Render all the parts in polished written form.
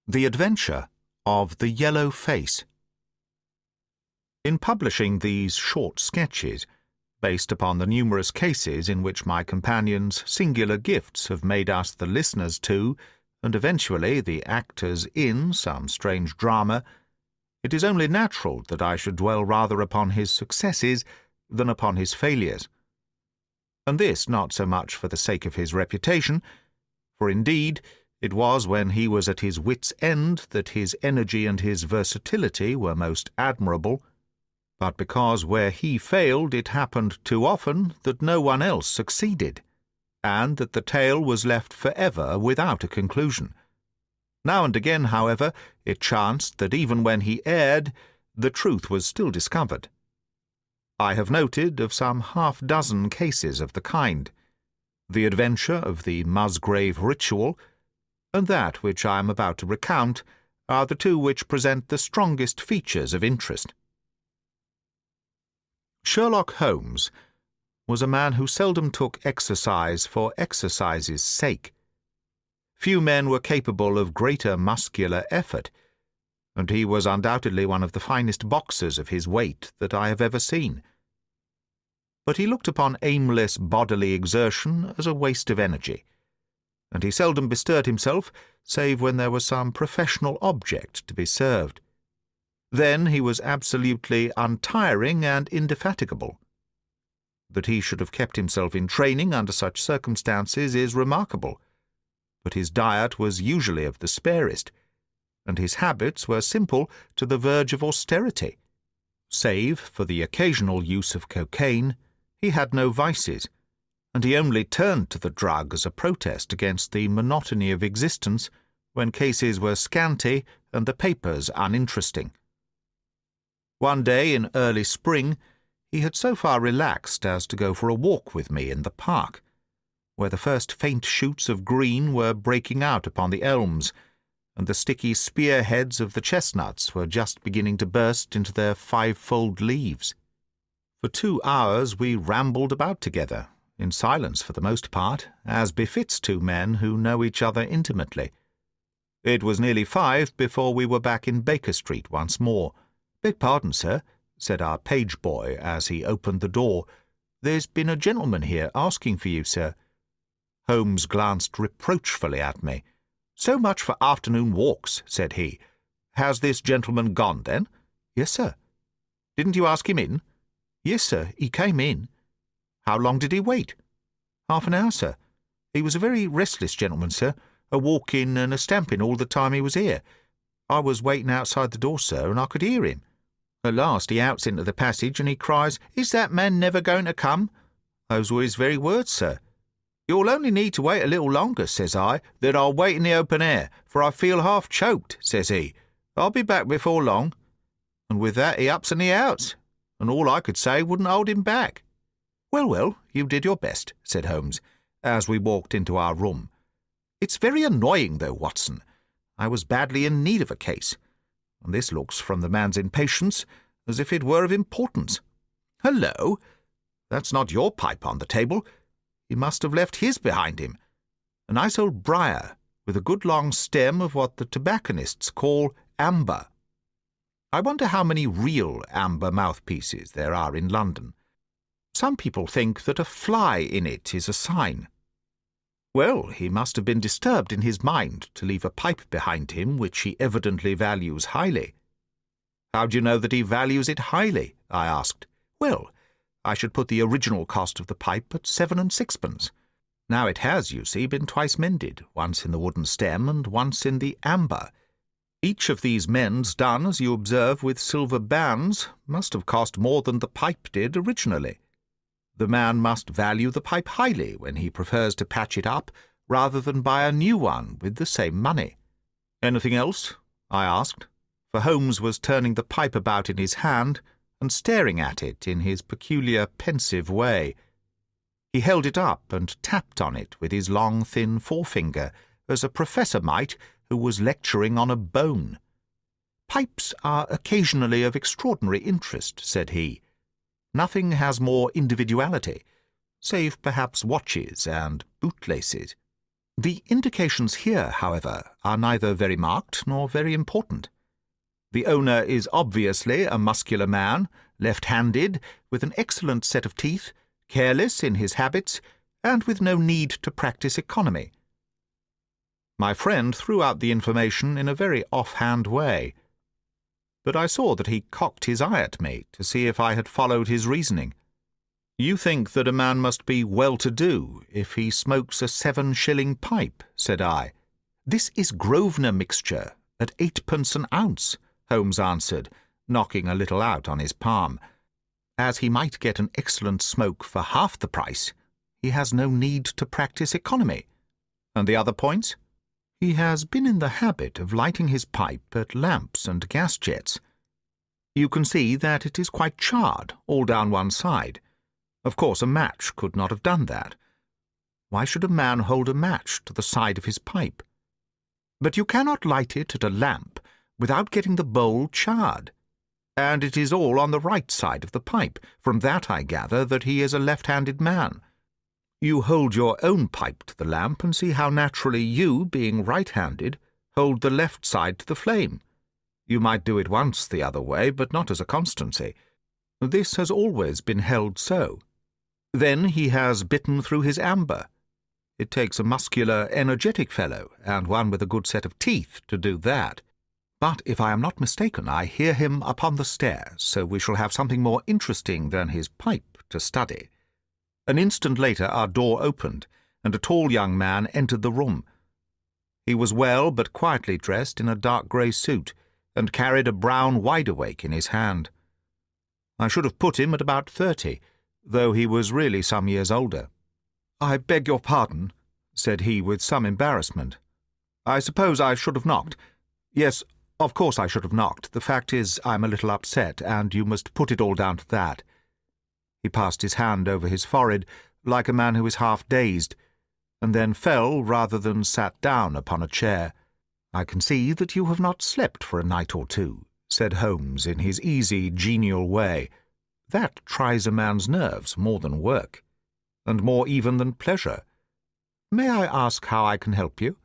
The Adventure of the Yellow Face. In publishing these short sketches, based upon the numerous cases in which my companion's singular gifts have made us the listeners to, and eventually the actors in, some strange drama, it is only natural that I should dwell rather upon his successes than upon his failures. And this not so much for the sake of his reputation, for indeed it was when he was at his wits' end that his energy and his versatility were most admirable, but because where he failed it happened too often that no one else succeeded, and that the tale was left forever without a conclusion. Now and again, however, it chanced that even when he erred, the truth was still discovered. I have noted of some half-dozen cases of the kind. The adventure of the Musgrave ritual, and that which I am about to recount, are the two which present the strongest features of interest. Sherlock Holmes was a man who seldom took exercise for exercise's sake. Few men were capable of greater muscular effort, and he was undoubtedly one of the finest boxers of his weight that I have ever seen. But he looked upon aimless bodily exertion as a waste of energy, and he seldom bestirred himself save when there was some professional object to be served. Then he was absolutely untiring and indefatigable. That he should have kept himself in training under such circumstances is remarkable, but his diet was usually of the sparest, and his habits were simple to the verge of austerity. Save for the occasional use of cocaine, he had no vices, and he only turned to the drug as a protest against the monotony of existence when cases were scanty and the papers uninteresting. One day in early spring he had so far relaxed as to go for a walk with me in the park, where the first faint shoots of green were breaking out upon the elms, and the sticky spearheads of the chestnuts were just beginning to burst into their five-fold leaves. For 2 hours we rambled about together, in silence for the most part, as befits two men who know each other intimately. It was nearly 5 before we were back in Baker Street once more. "Beg pardon, sir," said our page-boy as he opened the door. "There's been a gentleman here asking for you, sir." Holmes glanced reproachfully at me. "So much for afternoon walks," said he. "Has this gentleman gone, then?" "Yes, sir." "Didn't you ask him in?" "Yes, sir, he came in." "How long did he wait?" "Half an hour, sir. He was a very restless gentleman, sir, a-walking and a-stamping all the time he was here. I was waiting outside the door, sir, and I could hear him. At last he outs into the passage, and he cries, 'Is that man never going to come?' Those were his very words, sir. 'You'll only need to wait a little longer,' says I, 'that I'll wait in the open air, for I feel half choked,' says he. 'I'll be back before long.' And with that he ups and he outs, and all I could say wouldn't hold him back." "Well, well, you did your best," said Holmes, as we walked into our room. "It's very annoying, though, Watson. I was badly in need of a case, and this looks, from the man's impatience, as if it were of importance. Hullo! That's not your pipe on the table. He must have left his behind him. A nice old briar, with a good long stem of what the tobacconists call amber. I wonder how many real amber mouthpieces there are in London. Some people think that a fly in it is a sign. Well, he must have been disturbed in his mind to leave a pipe behind him which he evidently values highly." "How do you know that he values it highly?" I asked. "Well, I should put the original cost of the pipe at 7 and 6pence. Now it has, you see, been twice mended, once in the wooden stem and once in the amber. Each of these mends done, as you observe, with silver bands, must have cost more than the pipe did originally. The man must value the pipe highly when he prefers to patch it up rather than buy a new one with the same money." "Anything else?" I asked, for Holmes was turning the pipe about in his hand and staring at it in his peculiar pensive way. He held it up and tapped on it with his long, thin forefinger, as a professor might who was lecturing on a bone. "Pipes are occasionally of extraordinary interest," said he. "Nothing has more individuality, save perhaps watches and bootlaces." The indications here, however, are neither very marked nor very important. The owner is obviously a muscular man, left-handed, with an excellent set of teeth, careless in his habits, and with no need to practice economy. My friend threw out the information in a very off-hand way, but I saw that he cocked his eye at me to see if I had followed his reasoning. "You think that a man must be well-to-do if he smokes a 7-shilling pipe," said I. "This is Grosvenor mixture at 8 pence an ounce," Holmes answered, knocking a little out on his palm. "As he might get an excellent smoke for half the price, he has no need to practice economy. And the other points? He has been in the habit of lighting his pipe at lamps and gas jets. You can see that it is quite charred all down one side. Of course, a match could not have done that. Why should a man hold a match to the side of his pipe? But you cannot light it at a lamp without getting the bowl charred. And it is all on the right side of the pipe. From that I gather that he is a left-handed man. You hold your own pipe to the lamp and see how naturally you, being right-handed, hold the left side to the flame. You might do it once the other way, but not as a constancy. This has always been held so. Then he has bitten through his amber. It takes a muscular, energetic fellow, and one with a good set of teeth, to do that. But if I am not mistaken, I hear him upon the stairs, so we shall have something more interesting than his pipe to study." An instant later our door opened, and a tall young man entered the room. He was well but quietly dressed in a dark grey suit, and carried a brown wide-awake in his hand. I should have put him at about 30, though he was really some years older. "I beg your pardon," said he with some embarrassment. "I suppose I should have knocked. Yes, of course I should have knocked. The fact is, I'm a little upset, and you must put it all down to that." He passed his hand over his forehead, like a man who is half-dazed, and then fell rather than sat down upon a chair. "I can see that you have not slept for a night or two," said Holmes in his easy, genial way. "That tries a man's nerves more than work, and more even than pleasure. May I ask how I can help you?"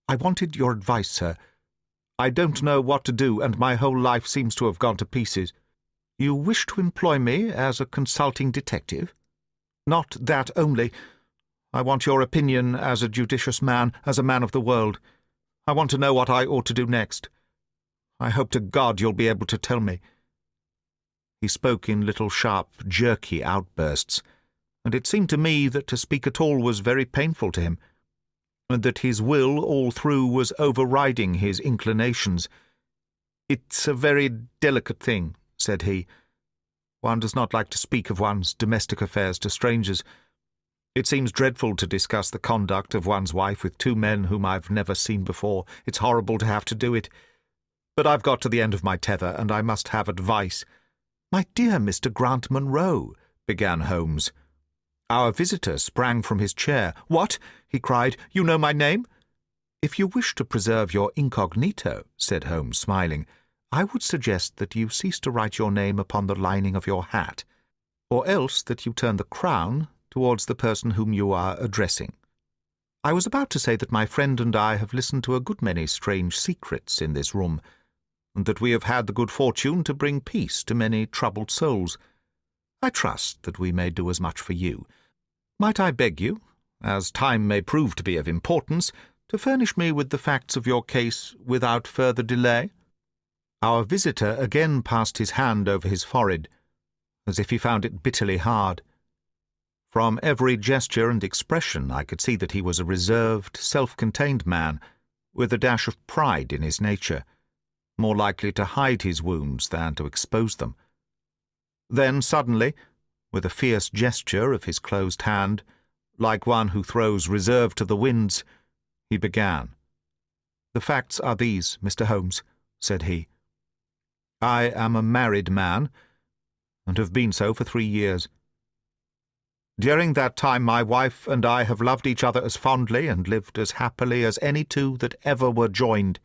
"I wanted your advice, sir. I don't know what to do, and my whole life seems to have gone to pieces." "You wish to employ me as a consulting detective?" "Not that only. I want your opinion as a judicious man, as a man of the world. I want to know what I ought to do next. I hope to God you'll be able to tell me." He spoke in little sharp, jerky outbursts, and it seemed to me that to speak at all was very painful to him, and that his will all through was overriding his inclinations. "It's a very delicate thing," said he. "One does not like to speak of one's domestic affairs to strangers. It seems dreadful to discuss the conduct of one's wife with two men whom I've never seen before. It's horrible to have to do it. But I've got to the end of my tether, and I must have advice." "My dear Mr. Grant Munro," began Holmes. Our visitor sprang from his chair. "What?" he cried. "You know my name?" "If you wish to preserve your incognito," said Holmes, smiling, "I would suggest that you cease to write your name upon the lining of your hat, or else that you turn the crown towards the person whom you are addressing. I was about to say that my friend and I have listened to a good many strange secrets in this room, and that we have had the good fortune to bring peace to many troubled souls. I trust that we may do as much for you. Might I beg you, as time may prove to be of importance, to furnish me with the facts of your case without further delay?" Our visitor again passed his hand over his forehead, as if he found it bitterly hard. From every gesture and expression I could see that he was a reserved, self-contained man, with a dash of pride in his nature, more likely to hide his wounds than to expose them. Then suddenly, with a fierce gesture of his closed hand, like one who throws reserve to the winds, he began. "The facts are these, Mr. Holmes," said he. "I am a married man, and have been so for 3 years. During that time my wife and I have loved each other as fondly and lived as happily as any two that ever were joined.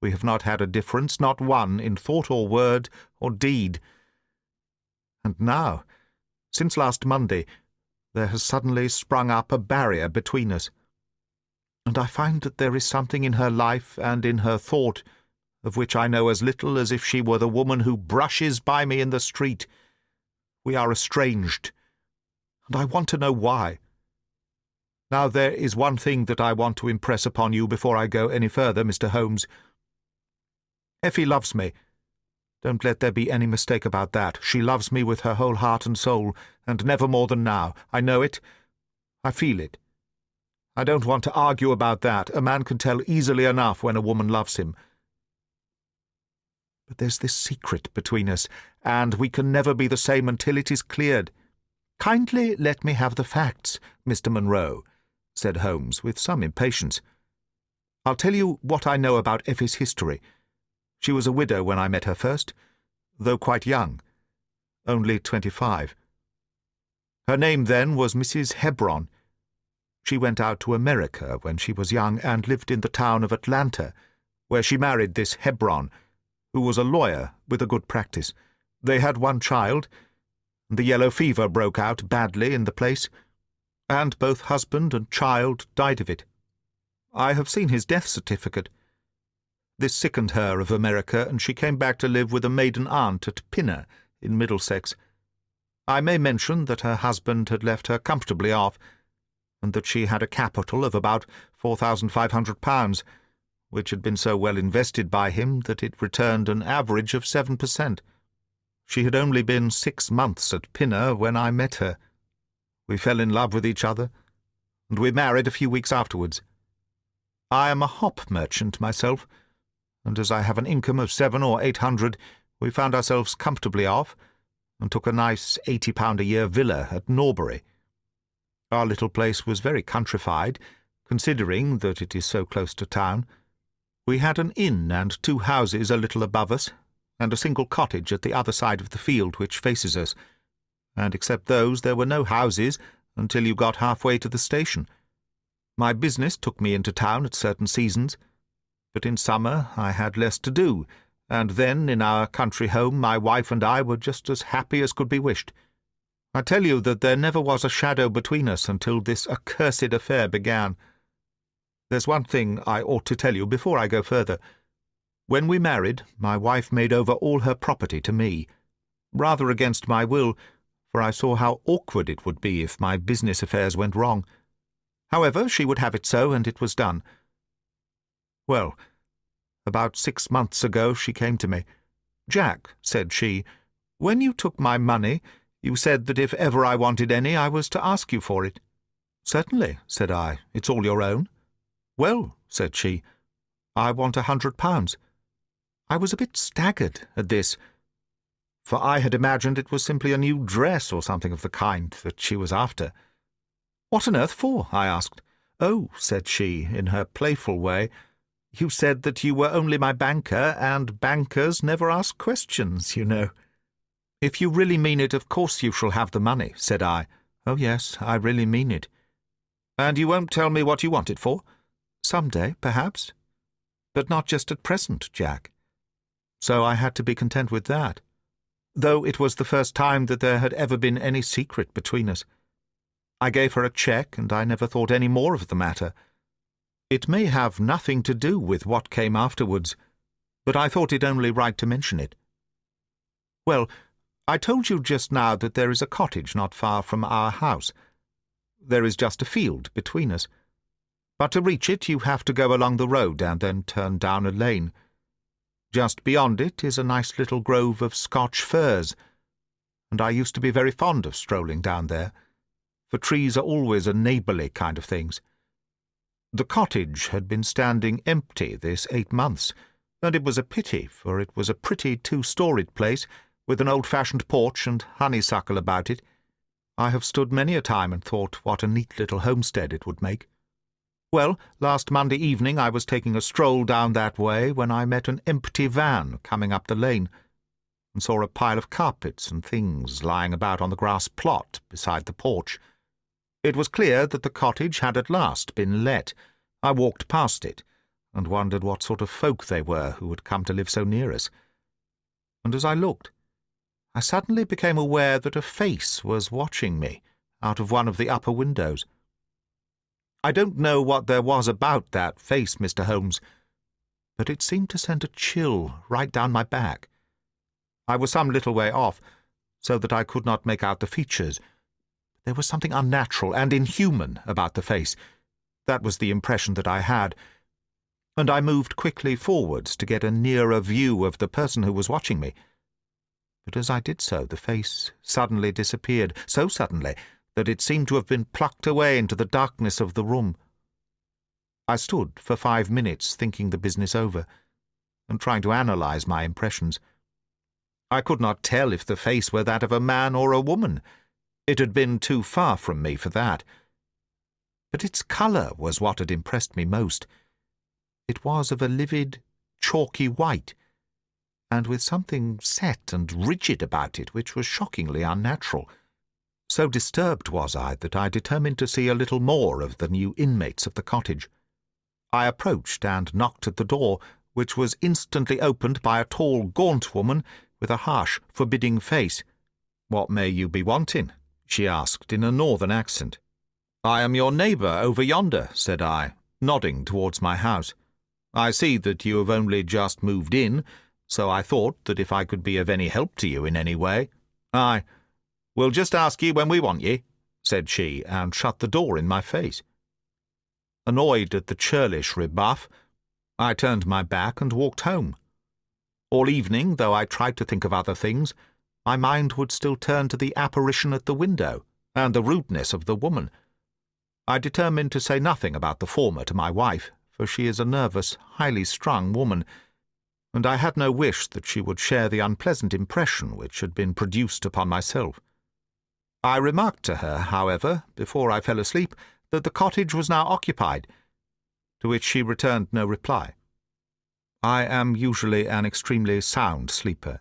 We have not had a difference, not one, in thought or word or deed. And now, since last Monday, there has suddenly sprung up a barrier between us. and I find that there is something in her life and in her thought of which I know as little as if she were the woman who brushes by me in the street. We are estranged, and I want to know why. Now, there is one thing that I want to impress upon you before I go any further, Mr. Holmes. Effie loves me. Don't let there be any mistake about that. She loves me with her whole heart and soul, and never more than now. I know it. I feel it. I don't want to argue about that. A man can tell easily enough when a woman loves him. But there's this secret between us, and we can never be the same until it is cleared. Kindly let me have the facts, Mr. Munro, said Holmes, with some impatience. I'll tell you what I know about Effie's history. She was a widow when I met her first, though quite young, only 25. Her name then was Mrs. Hebron. She went out to America when she was young and lived in the town of Atlanta, where she married this Hebron, who was a lawyer with a good practice. They had one child. The yellow fever broke out badly in the place, and both husband and child died of it. I have seen his death certificate. This sickened her of America, and she came back to live with a maiden aunt at Pinner, in Middlesex. I may mention that her husband had left her comfortably off, and that she had a capital of about £4,500, which had been so well invested by him that it returned an average of 7%. She had only been 6 months at Pinner when I met her. We fell in love with each other, and we married a few weeks afterwards. I am a hop merchant myself, and as I have an income of 700 or 800, we found ourselves comfortably off, and took a nice £80 a year villa at Norbury. Our little place was very countrified, considering that it is so close to town. We had an inn and 2 houses a little above us, and a single cottage at the other side of the field which faces us, and except those there were no houses until you got halfway to the station. My business took me into town at certain seasons, but in summer I had less to do, and then in our country home my wife and I were just as happy as could be wished. I tell you that there never was a shadow between us until this accursed affair began. There's one thing I ought to tell you before I go further. When we married, my wife made over all her property to me, rather against my will, for I saw how awkward it would be if my business affairs went wrong. However, she would have it so, and it was done. Well, about 6 months ago she came to me. "Jack," said she, "when you took my money, you said that if ever I wanted any, I was to ask you for it." "Certainly," said I. "It's all your own." "Well," said she, "I want £100. I was a bit staggered at this, for I had imagined it was simply a new dress or something of the kind that she was after. "What on earth for?" I asked. "Oh," said she, in her playful way, "you said that you were only my banker, and bankers never ask questions, you know." "If you really mean it, of course you shall have the money," said I. "Oh, yes, I really mean it." "And you won't tell me what you want it for?" "Some day, perhaps. But not just at present, Jack." So I had to be content with that, though it was the first time that there had ever been any secret between us. I gave her a cheque, and I never thought any more of the matter. It may have nothing to do with what came afterwards, but I thought it only right to mention it. Well, I told you just now that there is a cottage not far from our house. There is just a field between us. But to reach it you have to go along the road and then turn down a lane. Just beyond it is a nice little grove of Scotch firs, and I used to be very fond of strolling down there, for trees are always a neighbourly kind of things. The cottage had been standing empty this 8 months, and it was a pity, for it was a pretty 2-storied place, with an old-fashioned porch and honeysuckle about it. I have stood many a time and thought what a neat little homestead it would make. Well, last Monday evening I was taking a stroll down that way when I met an empty van coming up the lane, and saw a pile of carpets and things lying about on the grass plot beside the porch. It was clear that the cottage had at last been let. I walked past it, and wondered what sort of folk they were who had come to live so near us. And as I looked, I suddenly became aware that a face was watching me out of one of the upper windows. I don't know what there was about that face, Mr. Holmes, but it seemed to send a chill right down my back. I was some little way off, so that I could not make out the features. There was something unnatural and inhuman about the face. That was the impression that I had, and I moved quickly forwards to get a nearer view of the person who was watching me. But as I did so, the face suddenly disappeared, so suddenly that it seemed to have been plucked away into the darkness of the room. I stood for 5 minutes thinking the business over, and trying to analyze my impressions. I could not tell if the face were that of a man or a woman. It had been too far from me for that. But its colour was what had impressed me most. It was of a livid, chalky white, and with something set and rigid about it which was shockingly unnatural. So disturbed was I that I determined to see a little more of the new inmates of the cottage. I approached and knocked at the door, which was instantly opened by a tall, gaunt woman with a harsh, forbidding face. "What may you be wanting?" she asked in a northern accent. "I am your neighbour over yonder," said I, nodding towards my house. "I see that you have only just moved in, so I thought that if I could be of any help to you in any way—" "Aye, we'll just ask ye when we want ye," said she, and shut the door in my face. Annoyed at the churlish rebuff, I turned my back and walked home. All evening, though I tried to think of other things, my mind would still turn to the apparition at the window and the rudeness of the woman. I determined to say nothing about the former to my wife, for she is a nervous, highly strung woman, and I had no wish that she would share the unpleasant impression which had been produced upon myself. I remarked to her, however, before I fell asleep, that the cottage was now occupied, to which she returned no reply. I am usually an extremely sound sleeper.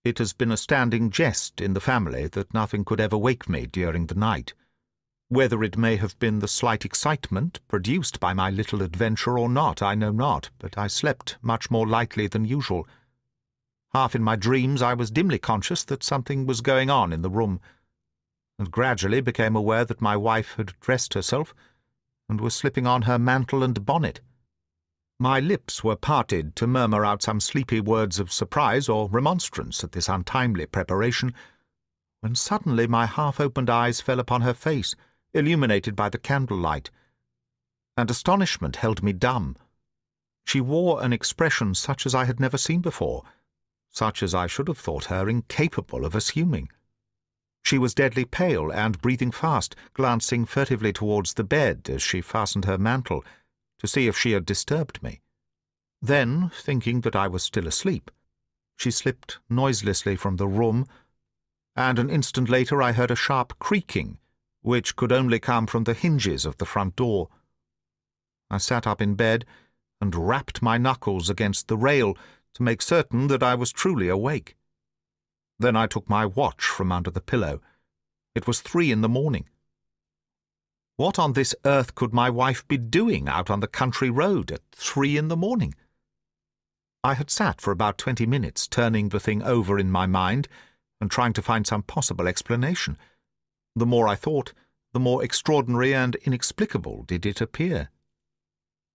It has been a standing jest in the family that nothing could ever wake me during the night. Whether it may have been the slight excitement produced by my little adventure or not, I know not, but I slept much more lightly than usual. Half in my dreams I was dimly conscious that something was going on in the room, and gradually became aware that my wife had dressed herself and was slipping on her mantle and bonnet. My lips were parted to murmur out some sleepy words of surprise or remonstrance at this untimely preparation, when suddenly my half-opened eyes fell upon her face, illuminated by the candlelight, and astonishment held me dumb. She wore an expression such as I had never seen before, such as I should have thought her incapable of assuming. She was deadly pale and breathing fast, glancing furtively towards the bed as she fastened her mantle, to see if she had disturbed me. Then, thinking that I was still asleep, she slipped noiselessly from the room, and an instant later I heard a sharp creaking, which could only come from the hinges of the front door. I sat up in bed and rapped my knuckles against the rail to make certain that I was truly awake. Then I took my watch from under the pillow. It was 3 in the morning. What on this earth could my wife be doing out on the country road at 3 in the morning? I had sat for about 20 minutes turning the thing over in my mind and trying to find some possible explanation. The more I thought, the more extraordinary and inexplicable did it appear.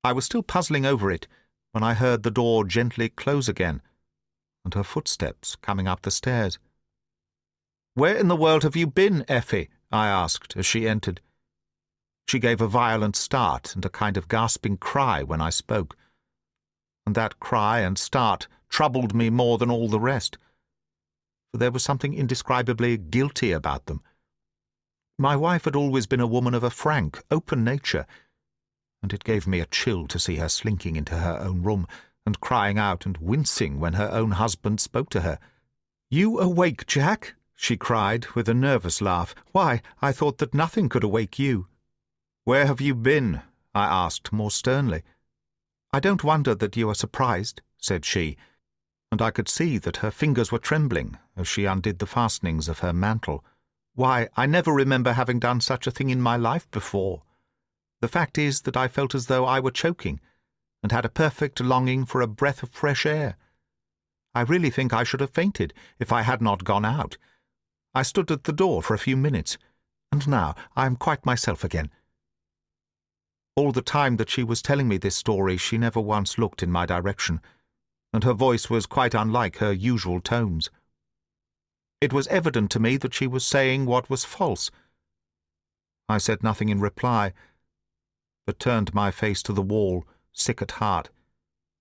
I was still puzzling over it when I heard the door gently close again, and her footsteps coming up the stairs. "Where in the world have you been, Effie?" I asked as she entered. She gave a violent start and a kind of gasping cry when I spoke, and that cry and start troubled me more than all the rest, for there was something indescribably guilty about them. My wife had always been a woman of a frank, open nature, and it gave me a chill to see her slinking into her own room and crying out and wincing when her own husband spoke to her. "You awake, Jack?" she cried with a nervous laugh. "Why, I thought that nothing could awake you." "Where have you been?" I asked more sternly. "I don't wonder that you are surprised," said she, and I could see that her fingers were trembling as she undid the fastenings of her mantle. "Why, I never remember having done such a thing in my life before. The fact is that I felt as though I were choking, and had a perfect longing for a breath of fresh air. I really think I should have fainted if I had not gone out. I stood at the door for a few minutes, and now I am quite myself again." All the time that she was telling me this story, she never once looked in my direction, and her voice was quite unlike her usual tones. It was evident to me that she was saying what was false. I said nothing in reply, but turned my face to the wall, sick at heart,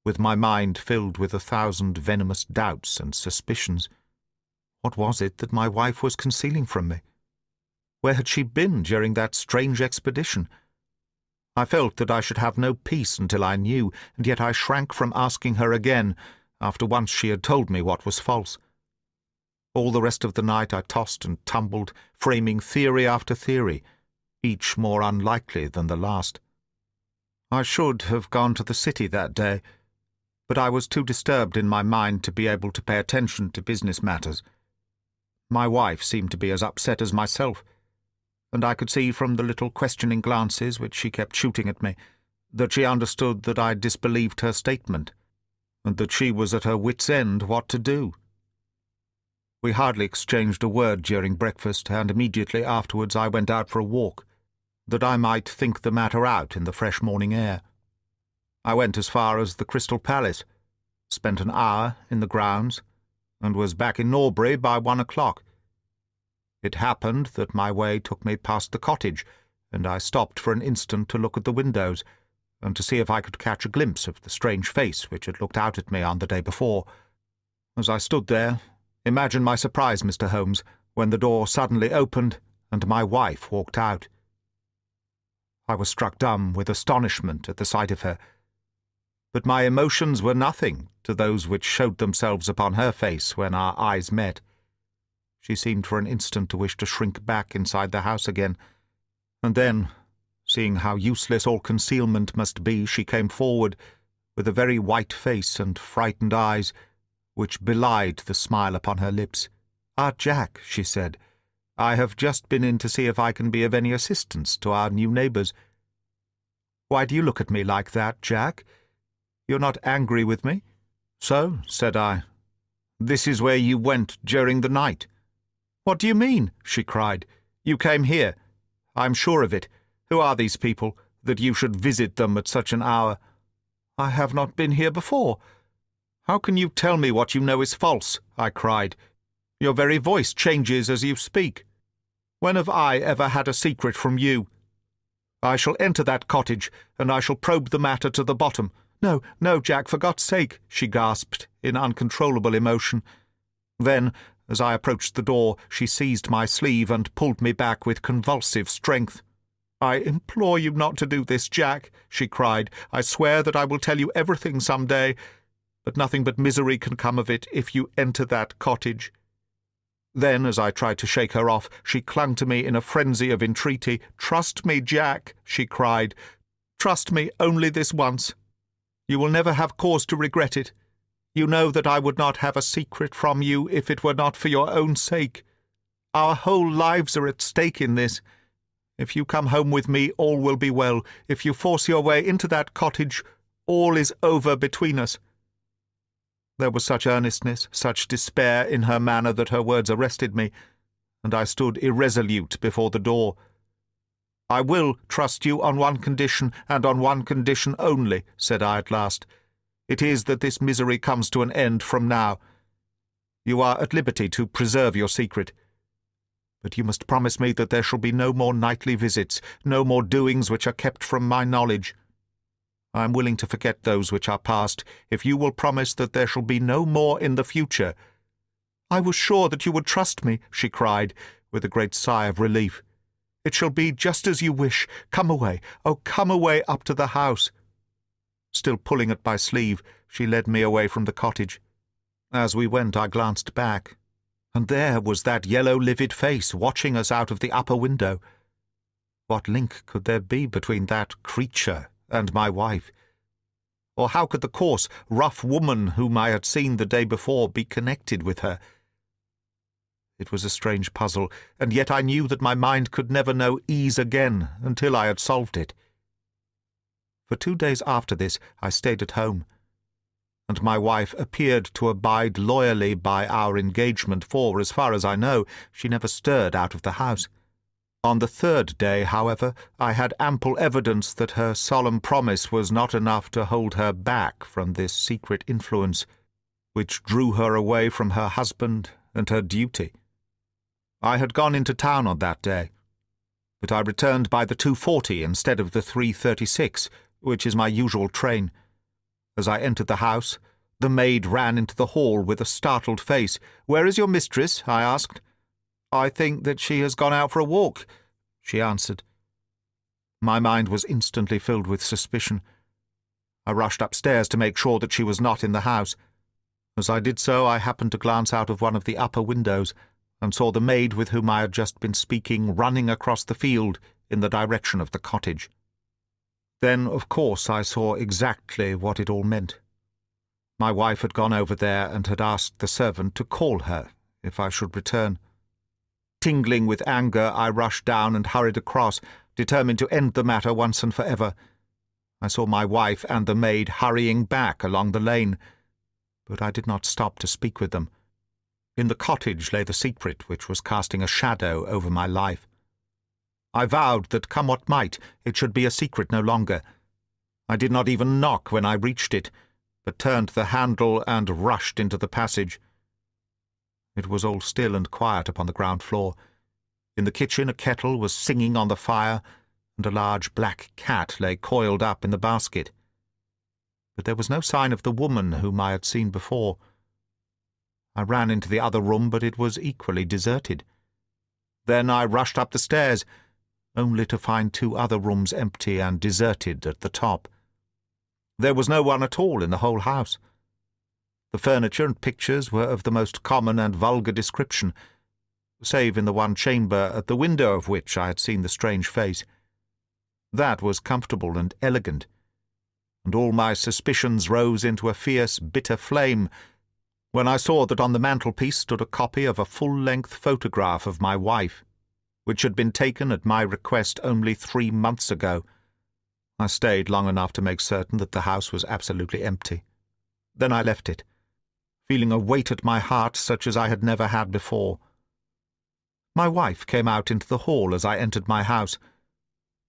with my mind filled with 1,000 venomous doubts and suspicions. What was it that my wife was concealing from me? Where had she been during that strange expedition? I felt that I should have no peace until I knew, and yet I shrank from asking her again, after once she had told me what was false. All the rest of the night I tossed and tumbled, framing theory after theory, each more unlikely than the last. I should have gone to the city that day, but I was too disturbed in my mind to be able to pay attention to business matters. My wife seemed to be as upset as myself, and I could see from the little questioning glances which she kept shooting at me that she understood that I disbelieved her statement, and that she was at her wits' end what to do. We hardly exchanged a word during breakfast, and immediately afterwards I went out for a walk, that I might think the matter out in the fresh morning air. I went as far as the Crystal Palace, spent an hour in the grounds, and was back in Norbury by 1 o'clock. It happened that my way took me past the cottage, and I stopped for an instant to look at the windows, and to see if I could catch a glimpse of the strange face which had looked out at me on the day before. As I stood there, imagine my surprise, Mr. Holmes, when the door suddenly opened and my wife walked out. I was struck dumb with astonishment at the sight of her, but my emotions were nothing to those which showed themselves upon her face when our eyes met. She seemed for an instant to wish to shrink back inside the house again, and then, seeing how useless all concealment must be, she came forward with a very white face and frightened eyes, which belied the smile upon her lips. "Ah, Jack," she said, "I have just been in to see if I can be of any assistance to our new neighbours." "Why do you look at me like that, Jack? You're not angry with me?" "So," said I, "this is where you went during the night." "What do you mean?" she cried. "You came here. I'm sure of it. Who are these people, that you should visit them at such an hour?" "I have not been here before." "How can you tell me what you know is false?" I cried. "Your very voice changes as you speak. When have I ever had a secret from you? I shall enter that cottage, and I shall probe the matter to the bottom." "No, no, Jack, for God's sake," she gasped in uncontrollable emotion. Then, as I approached the door, she seized my sleeve and pulled me back with convulsive strength. "I implore you not to do this, Jack," she cried. "I swear that I will tell you everything some day, but nothing but misery can come of it if you enter that cottage." Then, as I tried to shake her off, she clung to me in a frenzy of entreaty. "Trust me, Jack," she cried. "Trust me only this once. You will never have cause to regret it. You know that I would not have a secret from you if it were not for your own sake. Our whole lives are at stake in this. If you come home with me, all will be well. If you force your way into that cottage, all is over between us." There was such earnestness, such despair in her manner that her words arrested me, and I stood irresolute before the door. "I will trust you on one condition, and on one condition only," said I at last. "It is that this misery comes to an end from now. You are at liberty to preserve your secret, but you must promise me that there shall be no more nightly visits, no more doings which are kept from my knowledge. I am willing to forget those which are past, if you will promise that there shall be no more in the future." "I was sure that you would trust me," she cried, with a great sigh of relief. "It shall be just as you wish. Come away. Oh, come away up to the house." Still pulling at my sleeve, she led me away from the cottage. As we went, I glanced back, and there was that yellow, livid face watching us out of the upper window. What link could there be between that creature and my wife? Or how could the coarse, rough woman whom I had seen the day before be connected with her? It was a strange puzzle, and yet I knew that my mind could never know ease again until I had solved it. For 2 days after this I stayed at home, and my wife appeared to abide loyally by our engagement, for, as far as I know, she never stirred out of the house. On the third day, however, I had ample evidence that her solemn promise was not enough to hold her back from this secret influence, which drew her away from her husband and her duty. I had gone into town on that day, but I returned by the 2:40 instead of the 3:36, which is my usual train. As I entered the house, the maid ran into the hall with a startled face. "Where is your mistress?" I asked. "I think that she has gone out for a walk," she answered. My mind was instantly filled with suspicion. I rushed upstairs to make sure that she was not in the house. As I did so, I happened to glance out of one of the upper windows and saw the maid with whom I had just been speaking running across the field in the direction of the cottage. Then, of course, I saw exactly what it all meant. My wife had gone over there and had asked the servant to call her if I should return. Tingling with anger, I rushed down and hurried across, determined to end the matter once and forever. I saw my wife and the maid hurrying back along the lane, but I did not stop to speak with them. In the cottage lay the secret which was casting a shadow over my life. I vowed that, come what might, it should be a secret no longer. I did not even knock when I reached it, but turned the handle and rushed into the passage. It was all still and quiet upon the ground floor. In the kitchen a kettle was singing on the fire, and a large black cat lay coiled up in the basket. But there was no sign of the woman whom I had seen before. I ran into the other room, but it was equally deserted. Then I rushed up the stairs, only to find 2 other rooms empty and deserted at the top. There was no one at all in the whole house. The furniture and pictures were of the most common and vulgar description, save in the one chamber at the window of which I had seen the strange face. That was comfortable and elegant, and all my suspicions rose into a fierce, bitter flame when I saw that on the mantelpiece stood a copy of a full-length photograph of my wife, which had been taken at my request only 3 months ago. I stayed long enough to make certain that the house was absolutely empty. Then I left it, feeling a weight at my heart such as I had never had before. My wife came out into the hall as I entered my house,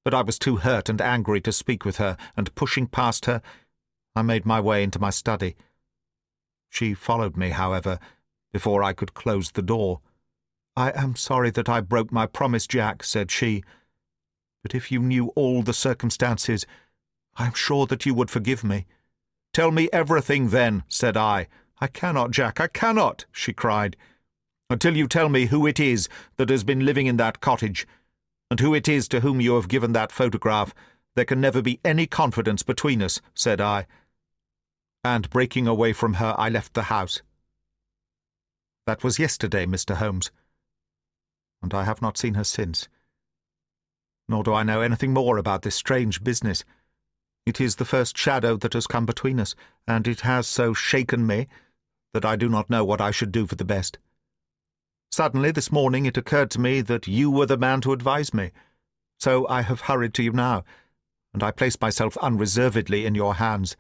but I was too hurt and angry to speak with her, and pushing past her, I made my way into my study. She followed me, however, before I could close the door. "I am sorry that I broke my promise, Jack," said she, "but if you knew all the circumstances, I am sure that you would forgive me." "Tell me everything, then," said I. "I cannot, Jack, I cannot," she cried, "until you tell me who it is that has been living in that cottage, and who it is to whom you have given that photograph. There can never be any confidence between us," said I. And breaking away from her, I left the house. That was yesterday, Mr. Holmes, and I have not seen her since. Nor do I know anything more about this strange business. It is the first shadow that has come between us, and it has so shaken me that I do not know what I should do for the best. Suddenly this morning it occurred to me that you were the man to advise me, so I have hurried to you now, and I place myself unreservedly in your hands.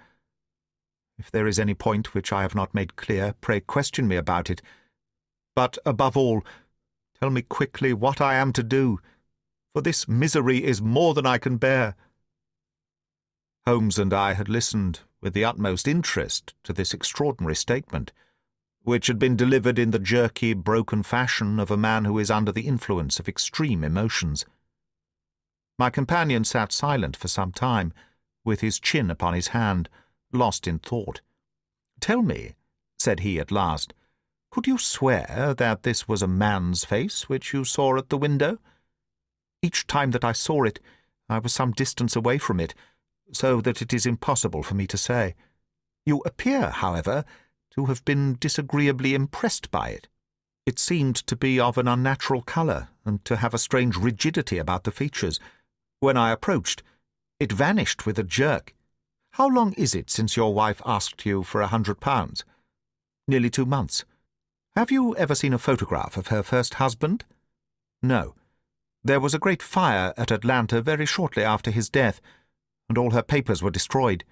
If there is any point which I have not made clear, pray question me about it. But, above all, tell me quickly what I am to do, for this misery is more than I can bear." Holmes and I had listened with the utmost interest to this extraordinary statement, which had been delivered in the jerky, broken fashion of a man who is under the influence of extreme emotions. My companion sat silent for some time, with his chin upon his hand, lost in thought. "Tell me," said he at last, "could you swear that this was a man's face which you saw at the window? Each time that I saw it, I was some distance away from it, so that it is impossible for me to say. You appear, however, to have been disagreeably impressed by it. It seemed to be of an unnatural colour, and to have a strange rigidity about the features. When I approached, it vanished with a jerk. How long is it since your wife asked you for £100? "Nearly 2 months. Have you ever seen a photograph of her first husband?" "No. There was a great fire at Atlanta very shortly after his death, and all her papers were destroyed.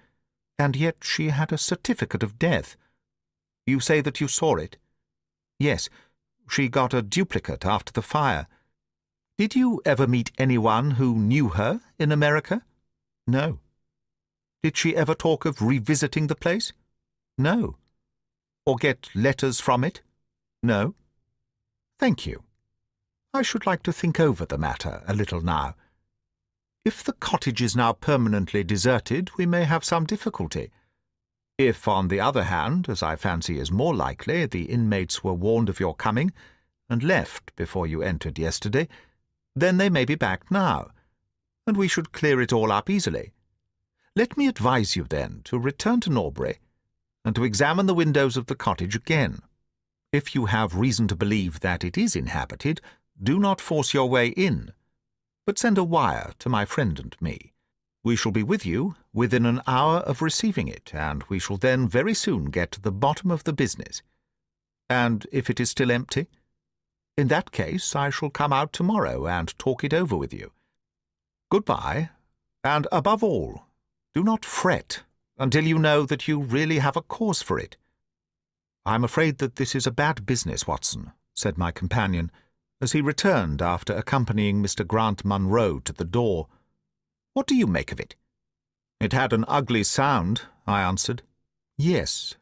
And yet she had a certificate of death. You say that you saw it?" "Yes. She got a duplicate after the fire." Did you ever meet anyone who knew her in America? No. Did she ever talk of revisiting the place? No. Or get letters from it? No. Thank you. I should like to think over the matter a little now. If the cottage is now permanently deserted, we may have some difficulty. If, on the other hand, as I fancy is more likely, the inmates were warned of your coming and left before you entered yesterday, then they may be back now, and we should clear it all up easily. Let me advise you, then, to return to Norbury and to examine the windows of the cottage again. If you have reason to believe that it is inhabited, do not force your way in, but send a wire to my friend and me. We shall be with you within an hour of receiving it, and we shall then very soon get to the bottom of the business. And if it is still empty, in that case I shall come out tomorrow and talk it over with you. Goodbye, and above all, do not fret until you know that you really have a cause for it. I'm afraid that this is a bad business, Watson, said my companion, as he returned after accompanying Mr. Grant Munro to the door. What do you make of it? It had an ugly sound, I answered. Yes,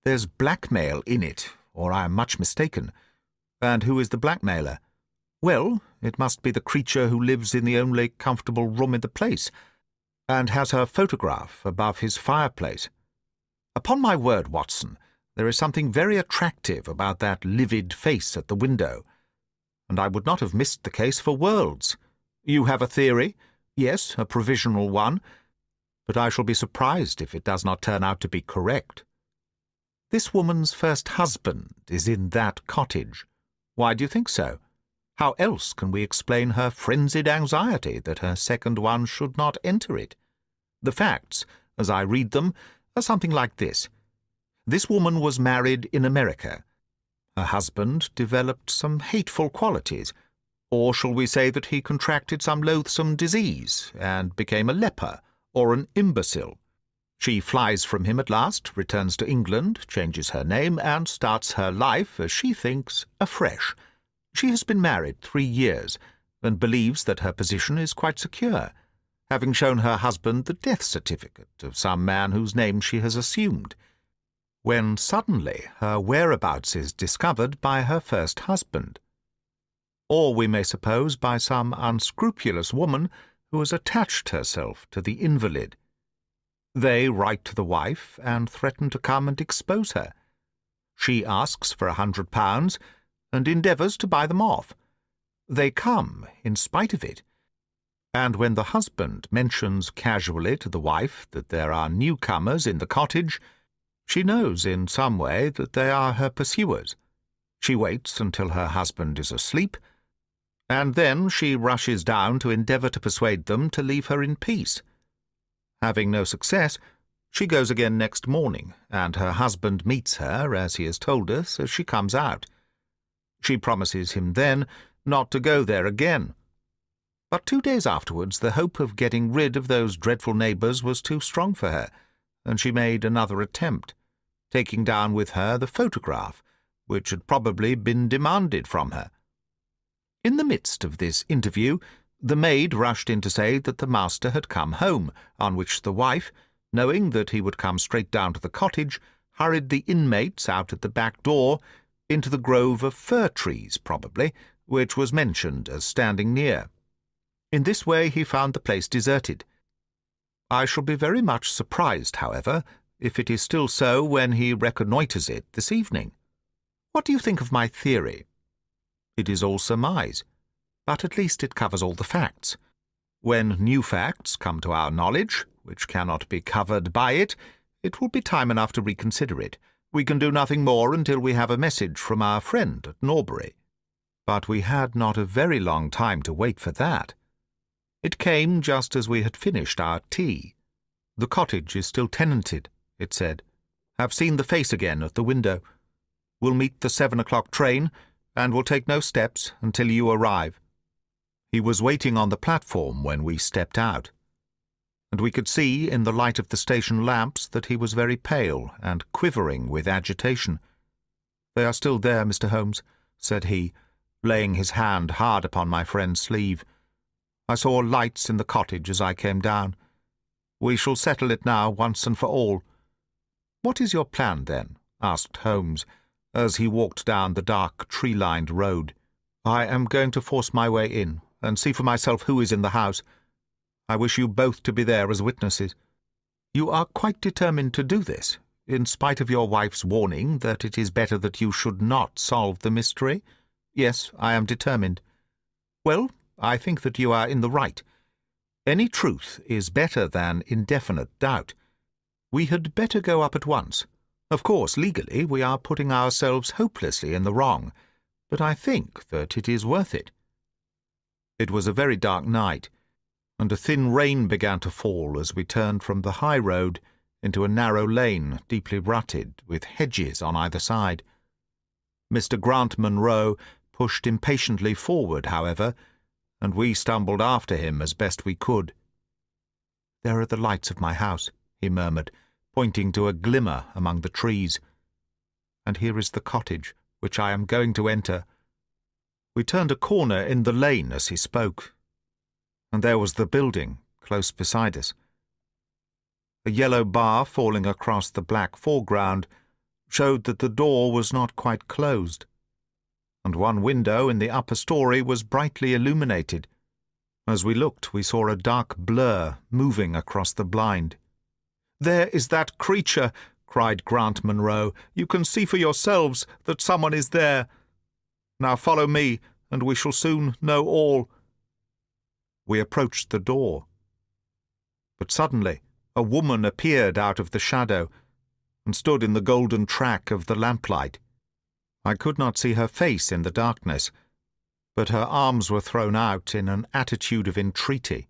there's blackmail in it, or I am much mistaken. And who is the blackmailer? Well, it must be the creature who lives in the only comfortable room in the place, and has her photograph above his fireplace. Upon my word, Watson, there is something very attractive about that livid face at the window, and I would not have missed the case for worlds. You have a theory? Yes, a provisional one, but I shall be surprised if it does not turn out to be correct. This woman's first husband is in that cottage. Why do you think so? How else can we explain her frenzied anxiety that her second one should not enter it? The facts, as I read them, are something like this. This woman was married in America. Her husband developed some hateful qualities, or shall we say that he contracted some loathsome disease and became a leper or an imbecile. She flies from him at last, returns to England, changes her name, and starts her life, as she thinks, afresh. She has been married 3 years, and believes that her position is quite secure, having shown her husband the death certificate of some man whose name she has assumed, when suddenly her whereabouts is discovered by her first husband. Or we may suppose by some unscrupulous woman who has attached herself to the invalid. They write to the wife and threaten to come and expose her. She asks for £100 and endeavours to buy them off. They come in spite of it, and when the husband mentions casually to the wife that there are newcomers in the cottage, she knows in some way that they are her pursuers. She waits until her husband is asleep, and then she rushes down to endeavour to persuade them to leave her in peace. Having no success, she goes again next morning, and her husband meets her, as he has told us, as she comes out. She promises him then not to go there again. But 2 days afterwards the hope of getting rid of those dreadful neighbours was too strong for her, and she made another attempt, taking down with her the photograph, which had probably been demanded from her. In the midst of this interview, the maid rushed in to say that the master had come home, on which the wife, knowing that he would come straight down to the cottage, hurried the inmates out at the back door, into the grove of fir trees, probably, which was mentioned as standing near. In this way he found the place deserted. I shall be very much surprised, however, if it is still so when he reconnoitres it this evening. What do you think of my theory? It is all surmise, but at least it covers all the facts. When new facts come to our knowledge, which cannot be covered by it, it will be time enough to reconsider it. We can do nothing more until we have a message from our friend at Norbury. But we had not a very long time to wait for that. It came just as we had finished our tea. The cottage is still tenanted, it said. Have seen the face again at the window. Will meet the 7 o'clock train, and will take no steps until you arrive. He was waiting on the platform when we stepped out, and we could see in the light of the station lamps that he was very pale and quivering with agitation. "They are still there, Mr. Holmes," said he, laying his hand hard upon my friend's sleeve. "I saw lights in the cottage as I came down. We shall settle it now once and for all." "What is your plan, then?" asked Holmes, as he walked down the dark, tree-lined road. "I am going to force my way in, and see for myself who is in the house. I wish you both to be there as witnesses." "You are quite determined to do this, in spite of your wife's warning that it is better that you should not solve the mystery?" "Yes, I am determined." "Well, I think that you are in the right. Any truth is better than indefinite doubt. We had better go up at once. Of course, legally, we are putting ourselves hopelessly in the wrong, but I think that it is worth it." It was a very dark night, and a thin rain began to fall as we turned from the high road into a narrow lane deeply rutted, with hedges on either side. Mr. Grant Munro pushed impatiently forward, however, and we stumbled after him as best we could. "There are the lights of my house," he murmured, pointing to a glimmer among the trees. "And here is the cottage, which I am going to enter." We turned a corner in the lane as he spoke, and there was the building close beside us. A yellow bar falling across the black foreground showed that the door was not quite closed, and one window in the upper story was brightly illuminated. As we looked, we saw a dark blur moving across the blind. "There is that creature!" cried Grant Munro. "You can see for yourselves that someone is there. Now follow me, and we shall soon know all." We approached the door, but suddenly a woman appeared out of the shadow and stood in the golden track of the lamplight. I could not see her face in the darkness, but her arms were thrown out in an attitude of entreaty.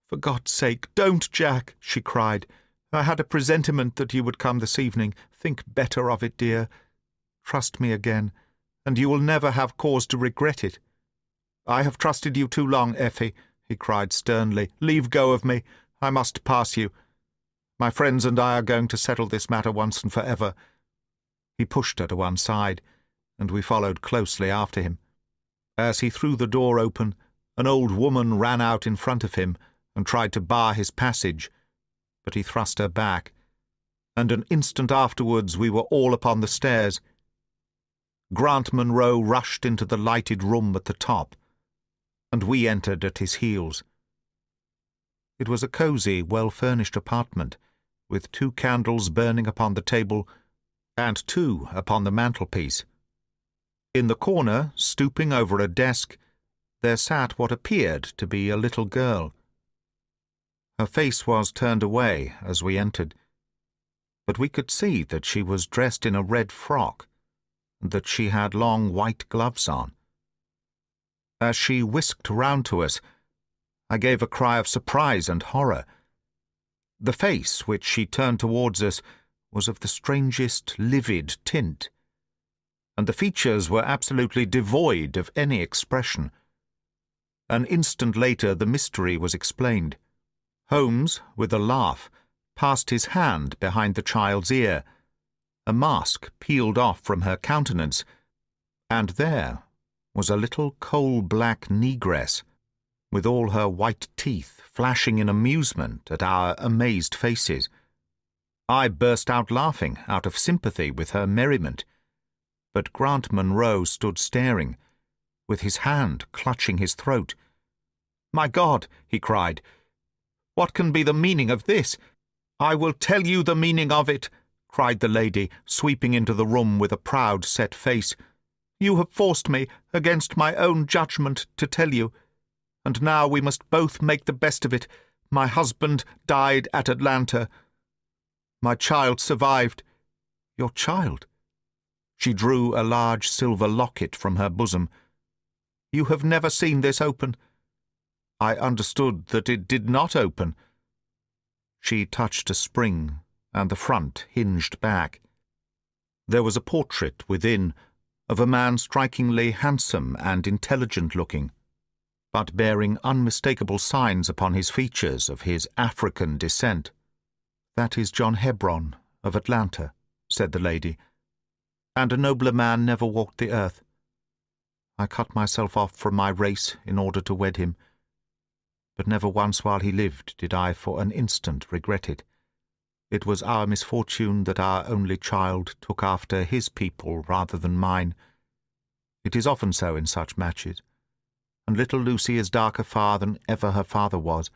"For God's sake, don't, Jack!" she cried. "I had a presentiment that you would come this evening. Think better of it, dear. Trust me again, and you will never have cause to regret it." "I have trusted you too long, Effie," he cried sternly. "Leave go of me. I must pass you. My friends and I are going to settle this matter once and forever." He pushed her to one side, and we followed closely after him. As he threw the door open, an old woman ran out in front of him and tried to bar his passage, but he thrust her back, and an instant afterwards we were all upon the stairs. Grant Munro rushed into the lighted room at the top, and we entered at his heels. It was a cosy, well-furnished apartment, with 2 candles burning upon the table and 2 upon the mantelpiece. In the corner, stooping over a desk, there sat what appeared to be a little girl. Her face was turned away as we entered, but we could see that she was dressed in a red frock, and that she had long white gloves on. As she whisked round to us, I gave a cry of surprise and horror. The face which she turned towards us was of the strangest livid tint, and the features were absolutely devoid of any expression. An instant later the mystery was explained. Holmes, with a laugh, passed his hand behind the child's ear. A mask peeled off from her countenance, and there was a little coal-black negress, with all her white teeth flashing in amusement at our amazed faces. I burst out laughing out of sympathy with her merriment, but Grant Munro stood staring, with his hand clutching his throat. "My God!" he cried. "What can be the meaning of this?" "I will tell you the meaning of it," cried the lady, sweeping into the room with a proud, set face. "You have forced me, against my own judgment, to tell you, and now we must both make the best of it. My husband died at Atlanta. My child survived." "Your child?" She drew a large silver locket from her bosom. "You have never seen this open?" I understood that it did not open. She touched a spring, and the front hinged back. There was a portrait within of a man strikingly handsome and intelligent-looking, but bearing unmistakable signs upon his features of his African descent. "That is John Hebron of Atlanta," said the lady, "and a nobler man never walked the earth. I cut myself off from my race in order to wed him, but never once while he lived did I for an instant regret it. It was our misfortune that our only child took after his people rather than mine. It is often so in such matches, and little Lucy is darker far than ever her father was.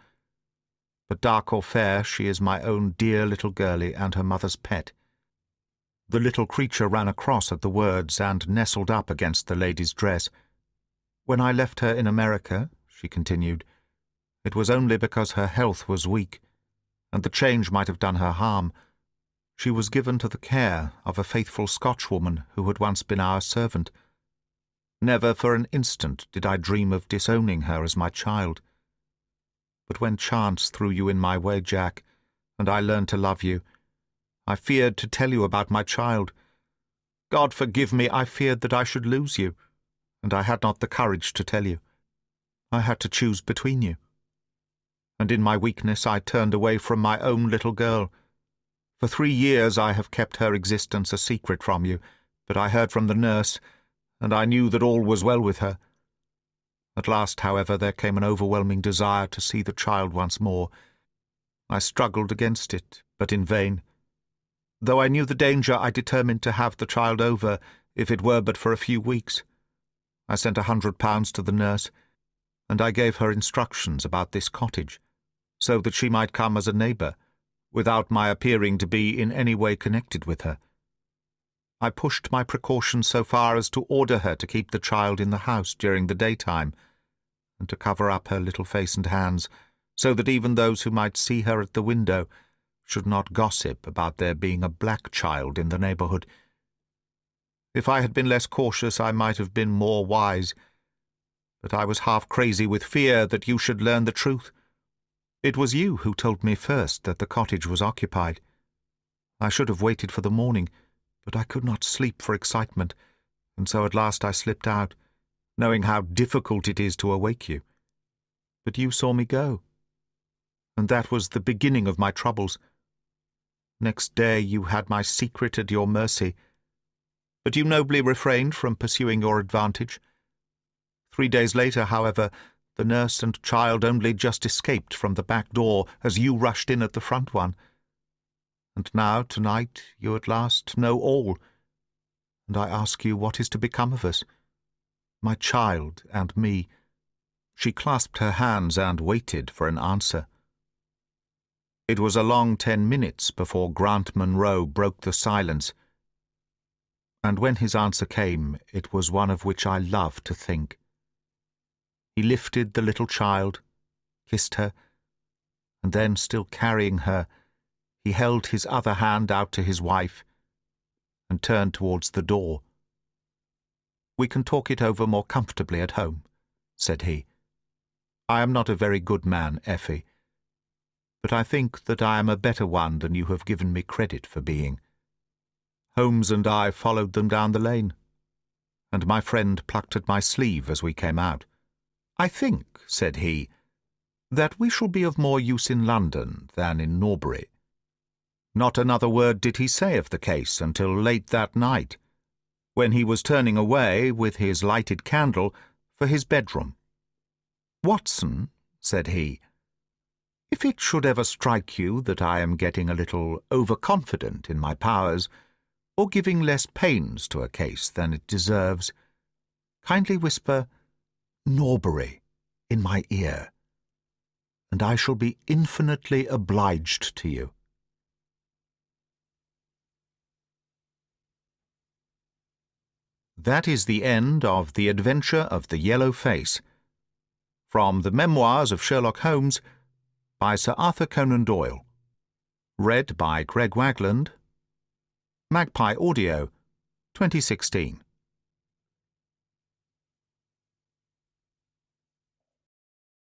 But dark or fair, she is my own dear little girlie and her mother's pet. The little creature ran across at the words and nestled up against the lady's dress. When I left her in America, she continued, it was only because her health was weak, and the change might have done her harm. She was given to the care of a faithful Scotchwoman who had once been our servant. Never for an instant did I dream of disowning her as my child. But when chance threw you in my way, Jack, and I learned to love you, I feared to tell you about my child. God forgive me, I feared that I should lose you, and I had not the courage to tell you. I had to choose between you. And in my weakness I turned away from my own little girl. For 3 years I have kept her existence a secret from you, but I heard from the nurse, and I knew that all was well with her. At last, however, there came an overwhelming desire to see the child once more. I struggled against it, but in vain. Though I knew the danger, I determined to have the child over, if it were but for a few weeks. I sent £100 to the nurse, and I gave her instructions about this cottage, so that she might come as a neighbour, without my appearing to be in any way connected with her. I pushed my precautions so far as to order her to keep the child in the house during the daytime, and to cover up her little face and hands, so that even those who might see her at the window should not gossip about there being a black child in the neighbourhood. If I had been less cautious, I might have been more wise, but I was half crazy with fear that you should learn the truth. It was you who told me first that the cottage was occupied. I should have waited for the morning, but I could not sleep for excitement, and so at last I slipped out, knowing how difficult it is to awake you. But you saw me go, and that was the beginning of my troubles. Next day you had my secret at your mercy, but you nobly refrained from pursuing your advantage. 3 days later, however, the nurse and child only just escaped from the back door as you rushed in at the front one. And now, tonight, you at last know all, and I ask you what is to become of us, my child and me. She clasped her hands and waited for an answer. It was a long 10 minutes before Grant Munro broke the silence, and when his answer came, it was one of which I love to think. He lifted the little child, kissed her, and then, still carrying her, he held his other hand out to his wife and turned towards the door. "We can talk it over more comfortably at home," said he. "I am not a very good man, Effie, but I think that I am a better one than you have given me credit for being. Holmes and I followed them down the lane, and my friend plucked at my sleeve as we came out. I think," said he, "that we shall be of more use in London than in Norbury." Not another word did he say of the case until late that night, when he was turning away, with his lighted candle, for his bedroom. "Watson," said he, "if it should ever strike you that I am getting a little overconfident in my powers, or giving less pains to a case than it deserves, kindly whisper 'Norbury' in my ear, and I shall be infinitely obliged to you." That is the end of The Adventure of the Yellow Face, from the Memoirs of Sherlock Holmes by Sir Arthur Conan Doyle. Read by Greg Wagland. Magpie Audio, 2016.